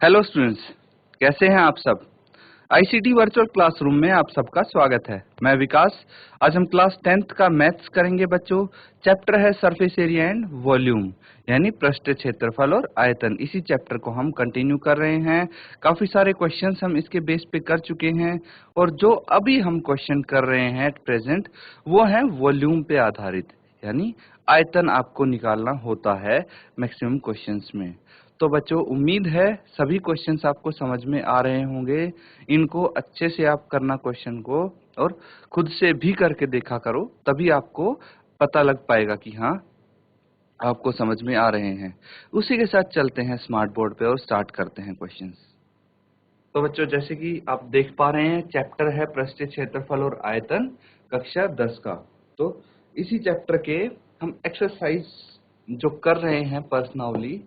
Hello students, कैसे हैं आप सब। आईसीटी वर्चुअल क्लासरूम में आप सबका स्वागत है। मैं विकास। आज हम क्लास 10th का मैथ्स करेंगे बच्चों। चैप्टर है सरफेस एरिया एंड वॉल्यूम, यानी पृष्ठ क्षेत्रफल और आयतन। इसी चैप्टर को हम कंटिन्यू कर रहे हैं। काफी सारे क्वेश्चंस हम इसके बेस पे कर चुके हैं और जो अभी हम क्वेश्चन कर रहे हैं एट प्रेजेंट वो है वॉल्यूम पे आधारित, यानी आयतन आपको निकालना होता है मैक्सिमम क्वेश्चंस में। तो बच्चों, उम्मीद है सभी क्वेश्चंस आपको समझ में आ रहे होंगे। इनको अच्छे से आप करना क्वेश्चन को, और खुद से भी करके देखा करो, तभी आपको पता लग पाएगा कि हाँ आपको समझ में आ रहे हैं। उसी के साथ चलते हैं स्मार्ट बोर्ड पे और स्टार्ट करते हैं क्वेश्चंस। तो बच्चों, जैसे कि आप देख पा रहे हैं, चैप्टर है पृष्ठीय क्षेत्रफल और आयतन, कक्षा 10 का। तो इसी चैप्टर के हम एक्सरसाइज जो कर रहे हैं पर्सनली,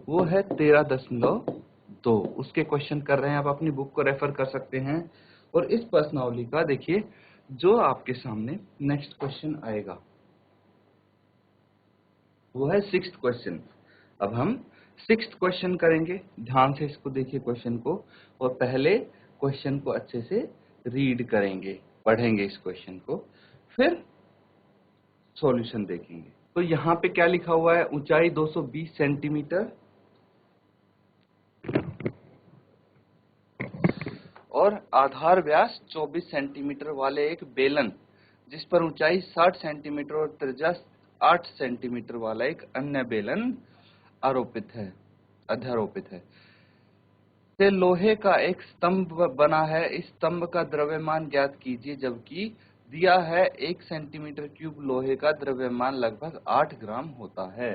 वो है 13.2। उसके क्वेश्चन कर रहे हैं। आप अपनी बुक को रेफर कर सकते हैं। और इस पर्सनली का देखिए, जो आपके सामने नेक्स्ट क्वेश्चन आएगा वो है 6th क्वेश्चन। अब हम 6th क्वेश्चन करेंगे। ध्यान से इसको देखिए क्वेश्चन को, और पहले क्वेश्चन को अच्छे से रीड करेंगे, पढ़ेंगे इस क्वेश्चन को, फिर सॉल्यूशन देखेंगे। तो यहाँ पे क्या लिखा हुआ है, ऊंचाई 220 सेंटीमीटर और आधार व्यास 24 सेंटीमीटर वाले एक बेलन, जिस पर ऊंचाई 60 सेंटीमीटर और त्रिज्या 8 सेंटीमीटर वाला एक अन्य बेलन अध्यारोपित है से लोहे का एक स्तंभ बना है। इस स्तंभ का द्रव्यमान ज्ञात कीजिए, जबकि दिया है 1 सेंटीमीटर क्यूब लोहे का द्रव्यमान लगभग 8 ग्राम होता है।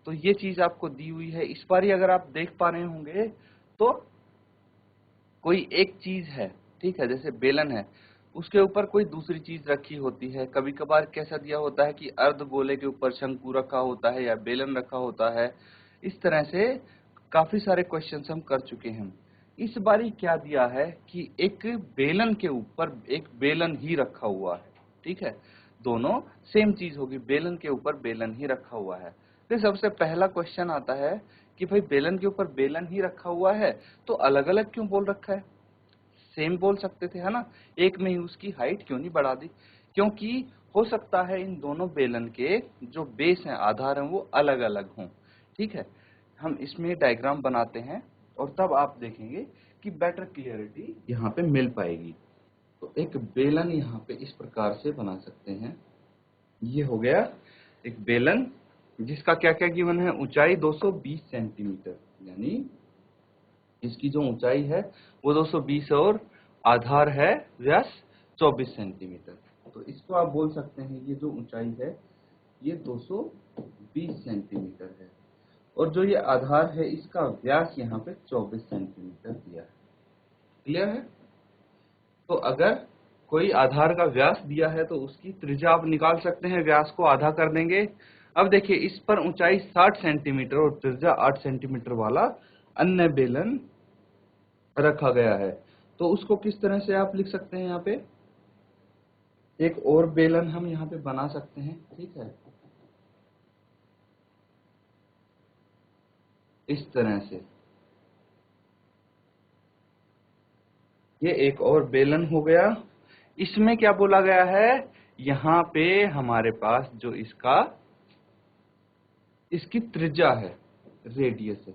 तो ये चीज आपको दी हुई है। इस बार अगर आप देख पा रहे होंगे तो कोई एक चीज है, ठीक है, जैसे बेलन है, उसके ऊपर कोई दूसरी चीज रखी होती है। कभी कभार कैसा दिया होता है कि अर्ध गोले के ऊपर शंकु रखा होता है या बेलन रखा होता है। इस तरह से काफी सारे क्वेश्चंस हम कर चुके हैं। इस बारी क्या दिया है कि एक बेलन के ऊपर एक बेलन ही रखा हुआ है, ठीक है। दोनों सेम चीज होगी, बेलन के ऊपर बेलन ही रखा हुआ है। फिर सबसे पहला क्वेश्चन आता है कि भाई बेलन के ऊपर बेलन ही रखा हुआ है तो अलग अलग क्यों बोल रखा है। सेम बोल सकते थे, है ना। एक में ही उसकी हाइट क्यों नहीं बढ़ा दी। क्योंकि हो सकता है इन दोनों बेलन के जो बेस हैं, आधार हैं, वो अलग अलग हों, ठीक है। हम इसमें डायग्राम बनाते हैं और तब आप देखेंगे कि बेटर क्लियरिटी यहाँ पे मिल पाएगी। तो एक बेलन यहाँ पे इस प्रकार से बना सकते हैं। ये हो गया एक बेलन, जिसका क्या क्या गिवन है, ऊंचाई 220 सेंटीमीटर, यानी इसकी जो ऊंचाई है वो 220 और आधार है व्यास 24 सेंटीमीटर। तो इसको आप बोल सकते हैं ये जो ऊंचाई है ये 220 सेंटीमीटर है, और जो ये आधार है इसका व्यास यहाँ पे 24 सेंटीमीटर दिया है। क्लियर है। तो अगर कोई आधार का व्यास दिया है तो उसकी त्रिज्या आप निकाल सकते हैं, व्यास को आधा कर देंगे। अब देखिए, इस पर ऊंचाई 60 सेंटीमीटर और त्रिज्या 8 सेंटीमीटर वाला अन्य बेलन रखा गया है। तो उसको किस तरह से आप लिख सकते हैं, यहाँ पे एक और बेलन हम यहाँ पे बना सकते हैं, ठीक है, इस तरह से। ये एक और बेलन हो गया। इसमें क्या बोला गया है, यहाँ पे हमारे पास जो इसकी त्रिज्या है, रेडियस है,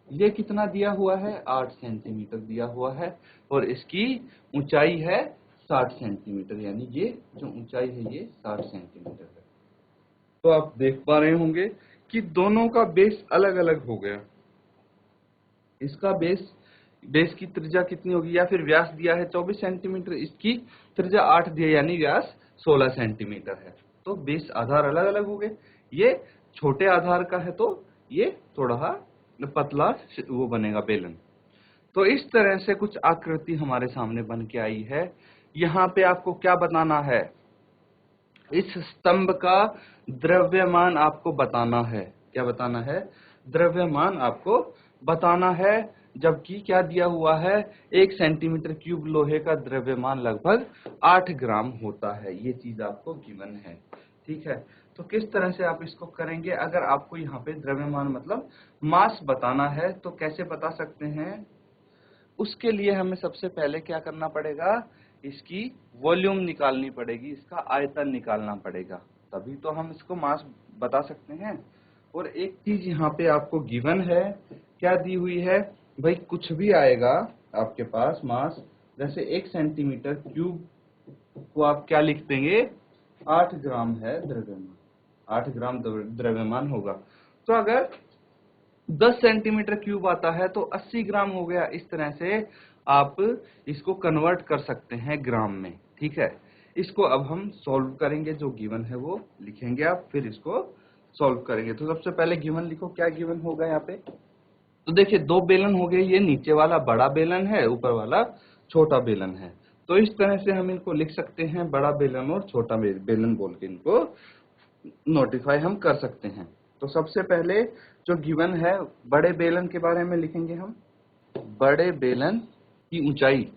ये कितना दिया हुआ है, 8 सेंटीमीटर दिया हुआ है, और इसकी ऊंचाई है 60 सेंटीमीटर, यानी ये जो ऊंचाई है ये 60 सेंटीमीटर है। तो आप देख पा रहे होंगे कि दोनों का बेस अलग अलग हो गया। इसका बेस की त्रिज्या कितनी होगी, या फिर व्यास दिया है 24 सेंटीमीटर, इसकी त्रिज्या 8 दिया, यानी व्यास 16 सेंटीमीटर है। तो बेस आधार अलग अलग हो गए। ये छोटे आधार का है तो ये थोड़ा पतला वो बनेगा बेलन। तो इस तरह से कुछ आकृति हमारे सामने बन के आई है। यहाँ पे आपको क्या बताना है, इस स्तंभ का द्रव्यमान आपको बताना है। क्या बताना है, द्रव्यमान आपको बताना है। जबकि क्या दिया हुआ है, 1 सेंटीमीटर क्यूब लोहे का द्रव्यमान लगभग 8 ग्राम होता है। ये चीज आपको गिवन है, ठीक है। तो किस तरह से आप इसको करेंगे? अगर आपको यहाँ पे द्रव्यमान मतलब मास बताना है तो कैसे बता सकते हैं? उसके लिए हमें सबसे पहले क्या करना पड़ेगा? इसकी वॉल्यूम निकालनी पड़ेगी, इसका आयतन निकालना पड़ेगा, तभी तो हम इसको मास बता सकते हैं। और एक चीज यहाँ पे आपको गिवन है, क्या दी हुई है भाई? कुछ भी आएगा आपके पास मास, जैसे 1 सेंटीमीटर क्यूब को आप क्या लिख देंगे? 8 ग्राम है द्रव्यमान, 8 ग्राम द्रव्यमान होगा। तो अगर 10 सेंटीमीटर क्यूब आता है तो 80 ग्राम हो गया। इस तरह से आप इसको कन्वर्ट कर सकते हैं ग्राम में, ठीक है। इसको अब हम सॉल्व करेंगे, जो गिवन है वो लिखेंगे आप, फिर इसको सॉल्व करेंगे। तो सबसे पहले गिवन लिखो, क्या गिवन होगा यहाँ पे? तो देखिए 2 बेलन हो गए, ये नीचे वाला बड़ा बेलन है, ऊपर वाला छोटा बेलन है। तो इस तरह से हम इनको लिख सकते हैं, बड़ा बेलन और छोटा बेलन बोल के इनको नोटिफाई हम कर सकते हैं। तो सबसे पहले जो गिवन है, बड़े बेलन के बारे में लिखेंगे हम। बड़े बेलन की ऊंचाई,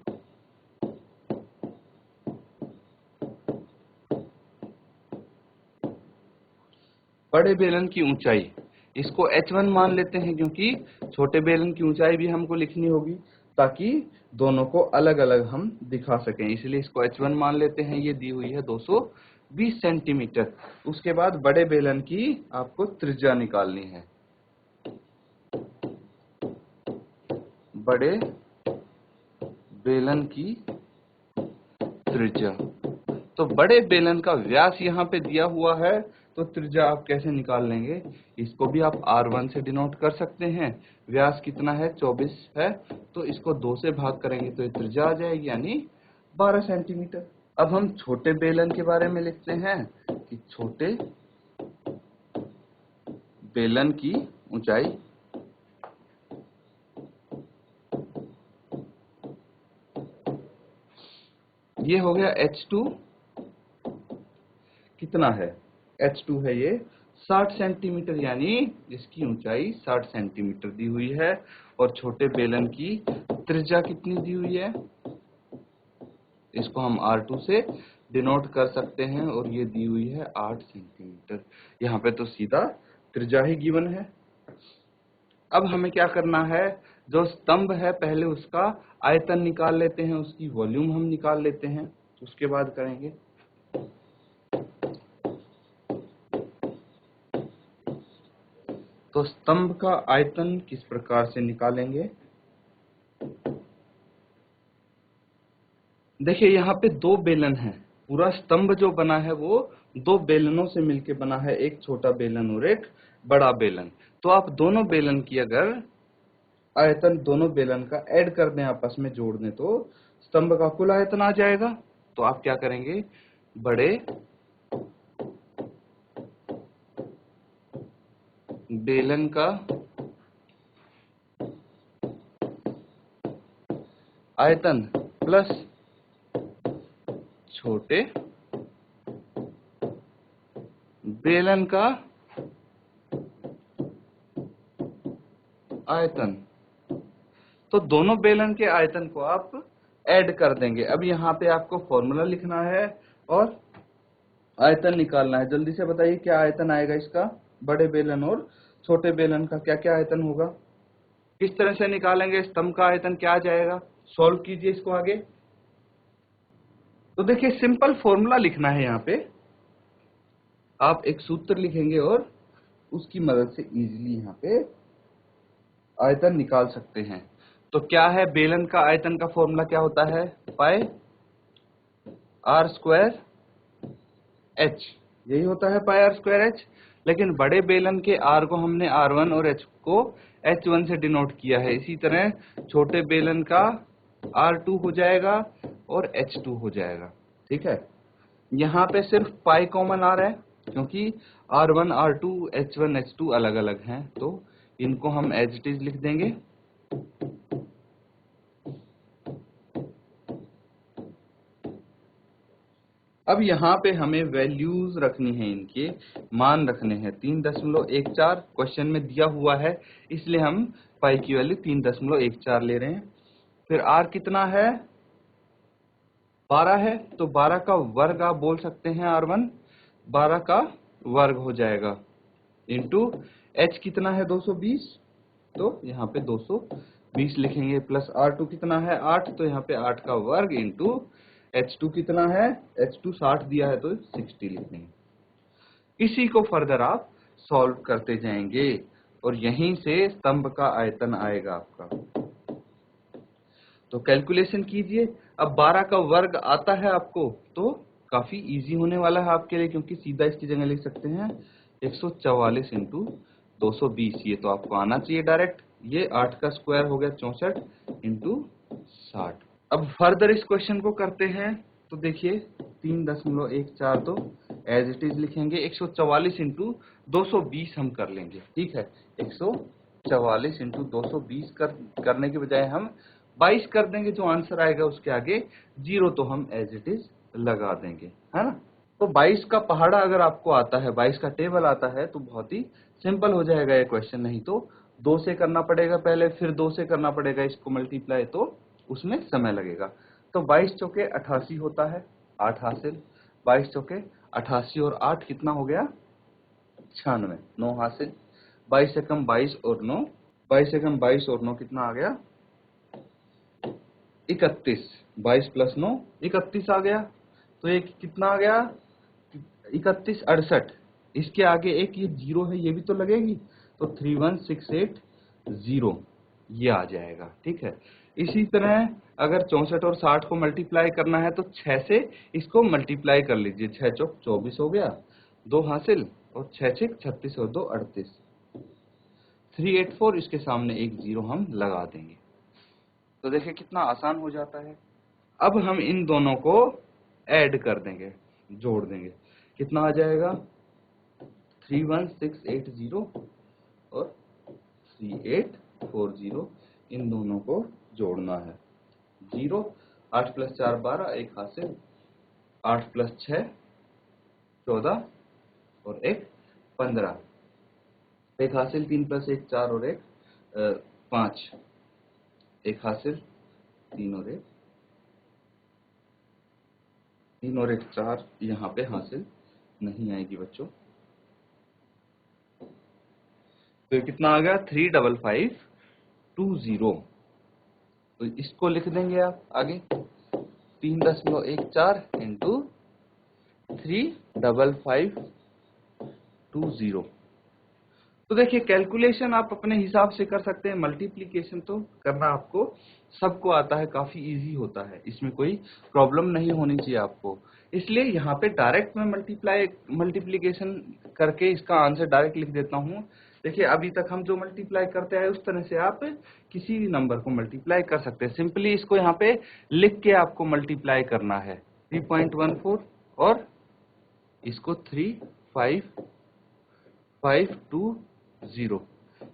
बड़े बेलन की ऊंचाई, इसको h1 मान लेते हैं, क्योंकि छोटे बेलन की ऊंचाई भी हमको लिखनी होगी, ताकि दोनों को अलग अलग हम दिखा सकें, इसलिए इसको h1 मान लेते हैं। ये दी हुई है 220 सेंटीमीटर। उसके बाद बड़े बेलन की आपको त्रिज्या निकालनी है। बड़े बेलन की त्रिज्या, तो बड़े बेलन का व्यास यहाँ पे दिया हुआ है, तो त्रिज्या आप कैसे निकाल लेंगे? इसको भी आप R1 से डिनोट कर सकते हैं। व्यास कितना है? 24 है, तो इसको 2 से भाग करेंगे तो ये त्रिज्या आ जाएगी, यानी 12 सेंटीमीटर। अब हम छोटे बेलन के बारे में लिखते हैं कि छोटे बेलन की ऊंचाई, ये हो गया h2, कितना है? h2 है ये 60 सेंटीमीटर, यानी इसकी ऊंचाई 60 सेंटीमीटर दी हुई है। और छोटे बेलन की त्रिज्या कितनी दी हुई है? इसको हम R2 से डिनोट कर सकते हैं, और ये दी हुई है 8 सेंटीमीटर। यहाँ पे तो सीधा त्रिज्या ही गिवन है। अब हमें क्या करना है? जो स्तंभ है पहले उसका आयतन निकाल लेते हैं, उसकी वॉल्यूम हम निकाल लेते हैं, उसके बाद करेंगे। तो स्तंभ का आयतन किस प्रकार से निकालेंगे? देखिए यहाँ पे 2 बेलन है, पूरा स्तंभ जो बना है वो 2 बेलनों से मिलके बना है, एक छोटा बेलन और एक बड़ा बेलन। तो आप दोनों बेलन की अगर आयतन दोनों बेलन का ऐड कर दें, आपस में जोड़ दें, तो स्तंभ का कुल आयतन आ जाएगा। तो आप क्या करेंगे? बड़े बेलन का आयतन प्लस छोटे बेलन का आयतन, तो दोनों बेलन के आयतन को आप ऐड कर देंगे। अब यहाँ पे आपको फॉर्मूला लिखना है और आयतन निकालना है। जल्दी से बताइए क्या आयतन आएगा इसका? बड़े बेलन और छोटे बेलन का क्या क्या आयतन होगा? किस तरह से निकालेंगे? स्तंभ का आयतन क्या आ जाएगा? सॉल्व कीजिए इसको आगे। तो देखिए सिंपल फॉर्मूला लिखना है, यहाँ पे आप एक सूत्र लिखेंगे और उसकी मदद से इजीली यहाँ पे आयतन निकाल सकते हैं। तो क्या है? बेलन का आयतन का फॉर्मूला क्या होता है? पाई r स्क्वायर h, यही होता है पाई r स्क्वायर h। लेकिन बड़े बेलन के r को हमने r1 और h को h1 से डिनोट किया है। इसी तरह छोटे बेलन का r2 हो जाएगा और h2 हो जाएगा, ठीक है। यहाँ पे सिर्फ पाई कॉमन आ रहा है, क्योंकि r1 r2 h1 h2 अलग अलग हैं, तो इनको हम एज इट इज लिख देंगे। अब यहाँ पे हमें वैल्यूज रखनी है, इनके मान रखने हैं। 3.14 क्वेश्चन में दिया हुआ है, इसलिए हम पाई की वैल्यू 3.14 ले रहे हैं। फिर r कितना है? 12 है, तो 12 का वर्ग आप बोल सकते हैं r1, 12 का वर्ग हो जाएगा इंटू h कितना है 220, तो यहाँ पे 220 लिखेंगे, प्लस R2 कितना है 8, तो यहाँ पे 8 का वर्ग इंटू H2 कितना है, H2 60 दिया है तो 60 लिखेंगे। इसी को फर्दर आप सॉल्व करते जाएंगे और यहीं से स्तंभ का आयतन आएगा आपका। तो कैलकुलेशन कीजिए। अब 12 का वर्ग आता है आपको तो काफी इजी होने वाला है आपके लिए, क्योंकि सीधा इसकी जगह लिख सकते हैं 144 इंटू 220, ये तो आपको आना चाहिए डायरेक्ट। ये 8 का स्क्वायर हो गया 64 इंटू 60। अब फर्दर इस क्वेश्चन को करते हैं तो देखिए 3.14 तो एज इट इज लिखेंगे, 144 इंटू 220 हम कर लेंगे, ठीक है। 144 इंटू 220 करने के बजाय हम 22 कर देंगे, जो आंसर आएगा उसके आगे 0 तो हम एज इट इज लगा देंगे, है ना। तो 22 का पहाड़ा अगर आपको आता है, 22 का टेबल आता है तो बहुत ही सिंपल हो जाएगा ये क्वेश्चन। नहीं तो 2 से करना पड़ेगा पहले, फिर 2 से करना पड़ेगा इसको मल्टीप्लाई, तो उसमें समय लगेगा। तो 22 चौके 88 होता है, 8 हासिल। 22 चौके 88 और 8 कितना हो गया 96, 9 हासिल। 22 से कम 22 और 9, 22 से कम 22 और 9 कितना आ गया 31। 22 प्लस 9 31 आ गया। तो ये कितना आ गया 31 68। इसके आगे एक ये 0 है, ये भी तो लगेगी, तो 31680 ये आ जाएगा, ठीक है। इसी तरह अगर 64 और 60 को मल्टीप्लाई करना है तो 6 से इसको मल्टीप्लाई कर लीजिए, 6 चौक 24 हो गया, 2 हासिल, और 6 6 36 और 2 38, 384, इसके सामने एक 0 हम लगा देंगे। तो देखिए कितना आसान हो जाता है। अब हम इन दोनों को ऐड कर देंगे, जोड़ देंगे, कितना आ जाएगा 31680 और 3840, इन दोनों को जोड़ना है। 0, 8 प्लस 4 12, एक हासिल, 8 प्लस 6 14 और एक 15, एक हासिल, 3 प्लस 1 4 और एक 5, एक हासिल, 3 और 1 4, यहाँ पे हासिल नहीं आएगी बच्चों। तो ये कितना आ गया 35520। तो इसको लिख देंगे आप आगे 3.14 इंटू 35520। तो देखिए कैलकुलेशन आप अपने हिसाब से कर सकते हैं, मल्टीप्लिकेशन तो करना आपको सबको आता है, काफी इजी होता है, इसमें कोई प्रॉब्लम नहीं होनी चाहिए आपको। इसलिए यहाँ पे डायरेक्ट मैं मल्टीप्लिकेशन करके इसका आंसर डायरेक्ट लिख देता हूँ। देखिए अभी तक हम जो मल्टीप्लाई करते हैं उस तरह से आप किसी भी नंबर को मल्टीप्लाई कर सकते हैं। सिंपली इसको यहाँ पे लिख के आपको मल्टीप्लाई करना है, 3.14 और इसको 35520,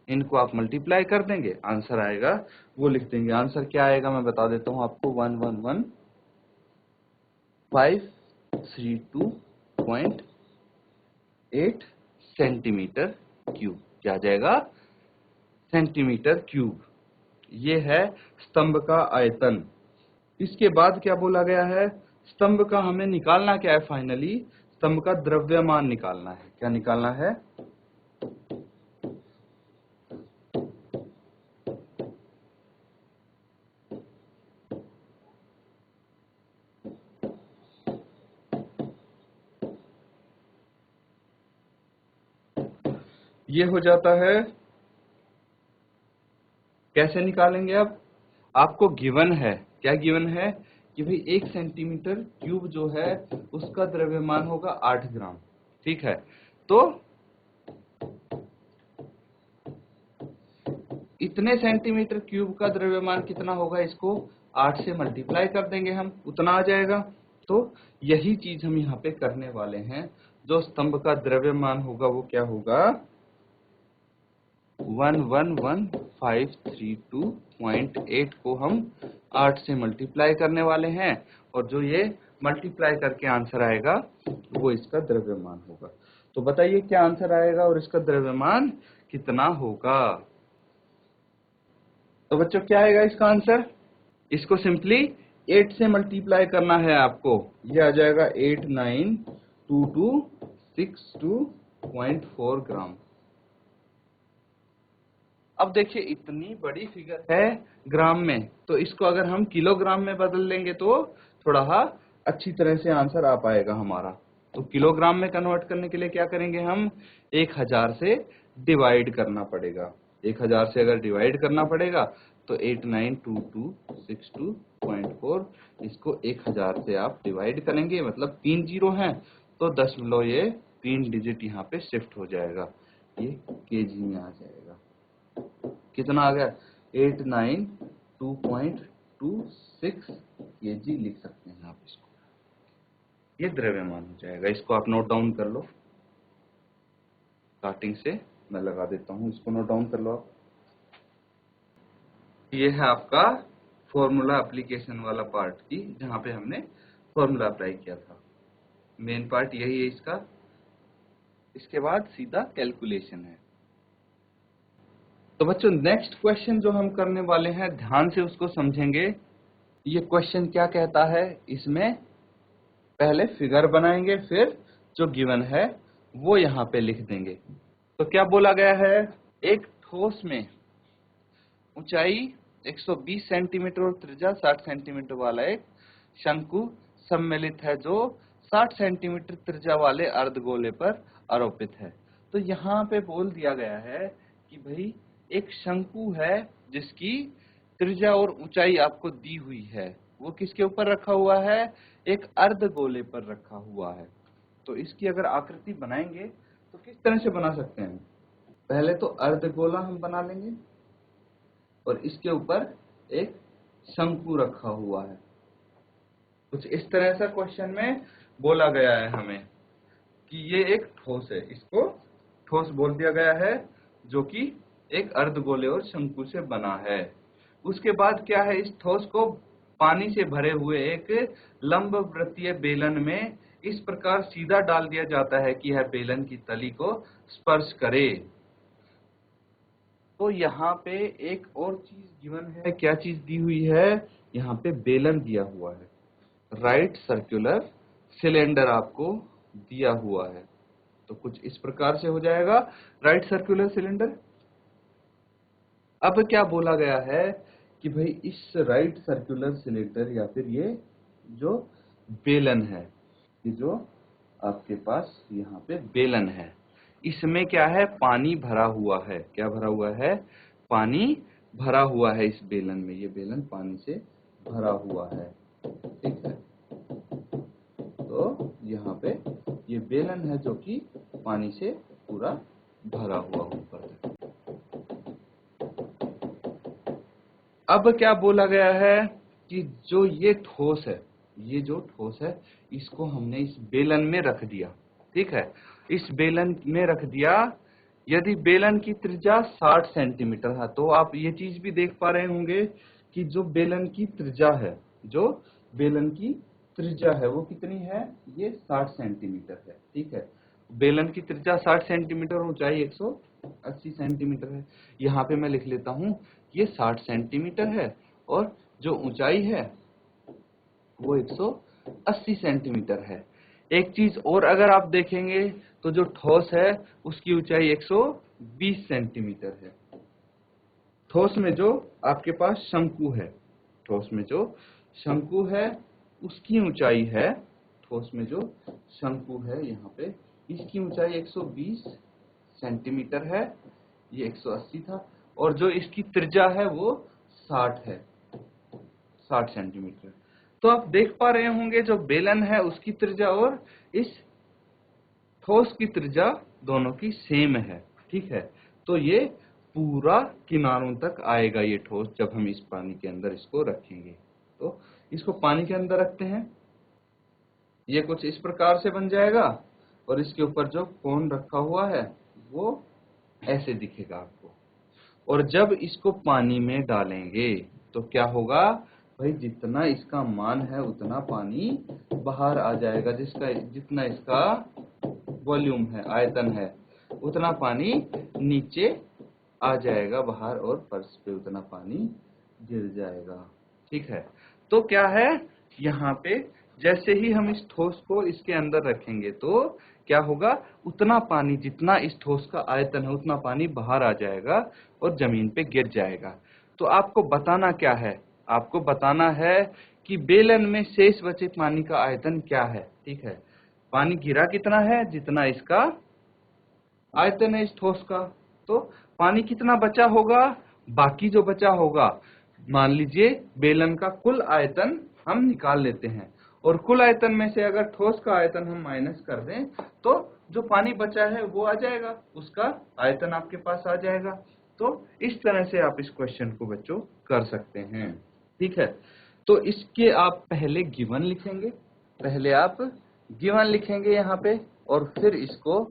इनको आप मल्टीप्लाई कर देंगे, आंसर आएगा वो लिख देंगे। आंसर क्या आएगा मैं बता देता हूँ आपको, 111532.8 सेंटीमीटर क्यूब। क्या जाएगा सेंटीमीटर क्यूब। ये है स्तंभ का आयतन। इसके बाद क्या बोला गया है, स्तंभ का हमें निकालना क्या है, फाइनली स्तंभ का द्रव्यमान निकालना है। क्या निकालना है, ये हो जाता है, कैसे निकालेंगे। अब आपको गिवन है, क्या गिवन है कि भाई 1 सेंटीमीटर क्यूब जो है उसका द्रव्यमान होगा 8 ग्राम, ठीक है। तो इतने सेंटीमीटर क्यूब का द्रव्यमान कितना होगा, इसको 8 से मल्टीप्लाई कर देंगे हम, उतना आ जाएगा। तो यही चीज हम यहाँ पे करने वाले हैं। जो स्तंभ का द्रव्यमान होगा वो क्या होगा, 111,532.8 को हम 8 से मल्टीप्लाई करने वाले हैं, और जो ये मल्टीप्लाई करके आंसर आएगा वो इसका द्रव्यमान होगा। तो बताइए क्या आंसर आएगा और इसका द्रव्यमान कितना होगा। तो बच्चों क्या आएगा इसका आंसर, इसको सिंपली 8 से मल्टीप्लाई करना है आपको। ये आ जाएगा 892262 0.4 ग्राम। अब देखिए इतनी बड़ी फिगर है ग्राम में, तो इसको अगर हम किलोग्राम में बदल लेंगे तो थोड़ा अच्छी तरह से आंसर आ पाएगा हमारा। तो किलोग्राम में कन्वर्ट करने के लिए क्या करेंगे हम, 1000 से डिवाइड करना पड़ेगा। 1000 से अगर डिवाइड करना पड़ेगा तो 892262.4, इसको 1000 से आप डिवाइड करेंगे, मतलब 3 जीरो हैं तो दशमलव ये 3 डिजिट यहाँ पे शिफ्ट हो जाएगा, ये केजी में आ जाएगा। कितना आ गया, 892.26 केजी लिख सकते हैं आप इसको, ये द्रव्यमान हो जाएगा। इसको आप नोट डाउन कर लो, स्टार्टिंग से मैं लगा देता हूं, इसको नोट डाउन कर लो आप। ये है आपका फॉर्मूला एप्लीकेशन वाला पार्ट की, जहां पे हमने फॉर्मूला अप्लाई किया था। मेन पार्ट यही है इसका, इसके बाद सीधा कैलकुलेशन है। तो बच्चों नेक्स्ट क्वेश्चन जो हम करने वाले हैं, ध्यान से उसको समझेंगे। ये क्वेश्चन क्या कहता है, इसमें पहले फिगर बनाएंगे, फिर जो गिवन है वो यहाँ पे लिख देंगे। तो क्या बोला गया है, एक ठोस में ऊंचाई 120 सेंटीमीटर और त्रिज्या 60 सेंटीमीटर वाला एक शंकु सम्मिलित है, जो 60 सेंटीमीटर त्रिज्या वाले अर्धगोले पर आरोपित है। तो यहाँ पे बोल दिया गया है कि भाई एक शंकु है जिसकी त्रिज्या और ऊंचाई आपको दी हुई है, वो किसके ऊपर रखा हुआ है, एक अर्धगोले पर रखा हुआ है। तो इसकी अगर आकृति बनाएंगे तो किस तरह से बना सकते हैं, पहले तो अर्धगोला हम बना लेंगे और इसके ऊपर एक शंकु रखा हुआ है। कुछ इस तरह से क्वेश्चन में बोला गया है हमें कि ये एक ठोस है, इसको ठोस बोल दिया गया है, जो कि एक अर्धगोले और शंकु से बना है। उसके बाद क्या है, इस ठोस को पानी से भरे हुए एक लंबवृत्तीय बेलन में इस प्रकार सीधा डाल दिया जाता है कि यह बेलन की तली को स्पर्श करे। तो यहाँ पे एक और चीज गिवन है, क्या चीज दी हुई है, यहाँ पे बेलन दिया हुआ है, राइट सर्कुलर सिलेंडर आपको दिया हुआ है। तो कुछ इस प्रकार से हो जाएगा राइट सर्कुलर सिलेंडर। अब क्या बोला गया है कि भाई इस राइट सर्कुलर सिलेंडर या फिर ये जो बेलन है, ये जो आपके पास यहाँ पे बेलन है, इसमें क्या है, पानी भरा हुआ है। क्या भरा हुआ है, पानी भरा हुआ है इस बेलन में, ये बेलन पानी से भरा हुआ है, ठीक है। तो यहाँ पे ये बेलन है जो कि पानी से पूरा भरा हुआ ऊपर तक। अब क्या बोला गया है कि जो ये ठोस है, ये जो ठोस है, इसको हमने इस बेलन में रख दिया, ठीक है, इस बेलन में रख दिया। यदि बेलन की त्रिज्या 60 सेंटीमीटर है, तो आप ये चीज भी देख पा रहे होंगे कि जो बेलन की त्रिज्या है, जो बेलन की त्रिज्या है वो कितनी है, ये 60 सेंटीमीटर है, ठीक है। बेलन की त्रिज्या 60 सेंटीमीटर और ऊंचाई 180 सेंटीमीटर है। यहाँ पे मैं लिख लेता हूँ, ये 60 सेंटीमीटर है और जो ऊंचाई है वो 180 सेंटीमीटर है। एक चीज और अगर आप देखेंगे तो जो ठोस है उसकी ऊंचाई 120 सेंटीमीटर है। ठोस में जो आपके पास शंकु है, ठोस में जो शंकु है उसकी ऊंचाई है, ठोस में जो शंकु है यहाँ पे, इसकी ऊंचाई 120 सेंटीमीटर है, ये 180 था, और जो इसकी त्रिज्या है वो 60 है, 60 सेंटीमीटर। तो आप देख पा रहे होंगे जो बेलन है उसकी त्रिज्या और इस ठोस की त्रिज्या दोनों की सेम है, ठीक है। तो ये पूरा किनारों तक आएगा ये ठोस, जब हम इस पानी के अंदर इसको रखेंगे। तो इसको पानी के अंदर रखते हैं, ये कुछ इस प्रकार से बन जाएगा और इसके ऊपर जो कोन रखा हुआ है वो ऐसे दिखेगा आपको। और जब इसको पानी में डालेंगे तो क्या होगा भाई, जितना इसका मान है उतना पानी बाहर आ जाएगा, जितना इसका वॉल्यूम है, आयतन है, उतना पानी नीचे आ जाएगा बाहर और फर्श पे उतना पानी गिर जाएगा, ठीक है। तो क्या है, यहाँ पे जैसे ही हम इस ठोस को इसके अंदर रखेंगे तो क्या होगा, उतना पानी जितना इस ठोस का आयतन है उतना पानी बाहर आ जाएगा और जमीन पे गिर जाएगा। तो आपको बताना क्या है, आपको बताना है कि बेलन में शेष बचे पानी का आयतन क्या है। ठीक है, पानी गिरा कितना है, जितना इसका आयतन है इस ठोस का। तो पानी कितना बचा होगा, बाकी जो बचा होगा, मान लीजिए बेलन का कुल आयतन हम निकाल लेते हैं और कुल आयतन में से अगर ठोस का आयतन हम माइनस कर दें तो जो पानी बचा है वो आ जाएगा, उसका आयतन आपके पास आ जाएगा। तो इस तरह से आप इस क्वेश्चन को बच्चों कर सकते हैं। ठीक है, तो इसके आप पहले गिवन लिखेंगे, पहले आप गिवन लिखेंगे यहाँ पे और फिर इसको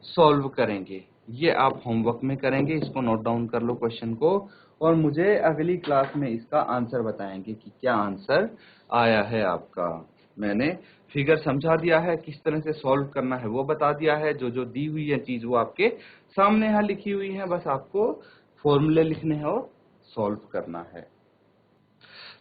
सॉल्व करेंगे। ये आप होमवर्क में करेंगे, इसको नोट डाउन कर लो क्वेश्चन को, और मुझे अगली क्लास में इसका आंसर बताएंगे कि क्या आंसर आया है आपका। मैंने फिगर समझा दिया है, किस तरह से सॉल्व करना है वो बता दिया है, जो जो दी हुई है चीज वो आपके सामने यहाँ लिखी हुई है, बस आपको फॉर्मूले लिखने हैं और सॉल्व करना है।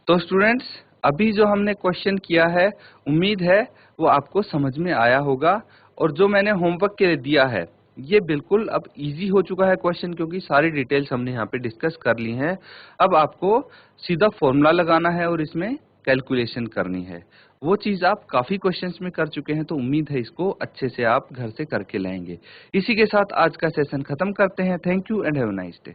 तो स्टूडेंट्स, अभी जो हमने क्वेश्चन किया है उम्मीद है वो आपको समझ में आया होगा, और जो मैंने होमवर्क के लिए दिया है ये बिल्कुल अब इजी हो चुका है क्वेश्चन, क्योंकि सारी डिटेल्स हमने यहाँ पे डिस्कस कर ली हैं। अब आपको सीधा फॉर्मूला लगाना है और इसमें कैलकुलेशन करनी है। वो चीज आप काफी क्वेश्चंस में कर चुके हैं, तो उम्मीद है इसको अच्छे से आप घर से करके लाएंगे। इसी के साथ आज का सेशन खत्म करते हैं। Thank you and have a nice day.